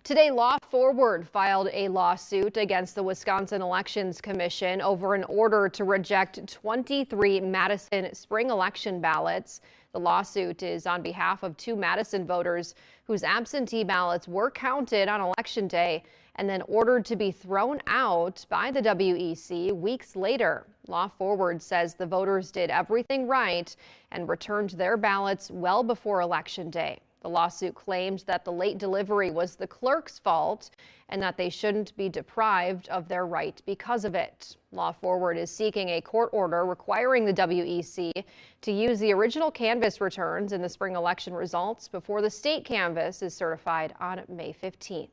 Today, Law Forward filed a lawsuit against the Wisconsin Elections Commission over an order to reject 23 Madison spring election ballots. The lawsuit is on behalf of two Madison voters whose absentee ballots were counted on Election Day and then ordered to be thrown out by the WEC weeks later. Law Forward says the voters did everything right and returned their ballots well before Election Day. The lawsuit claimed that the late delivery was the clerk's fault and that they shouldn't be deprived of their right because of it. Law Forward is seeking a court order requiring the WEC to use the original canvass returns in the spring election results before the state canvass is certified on May 15th.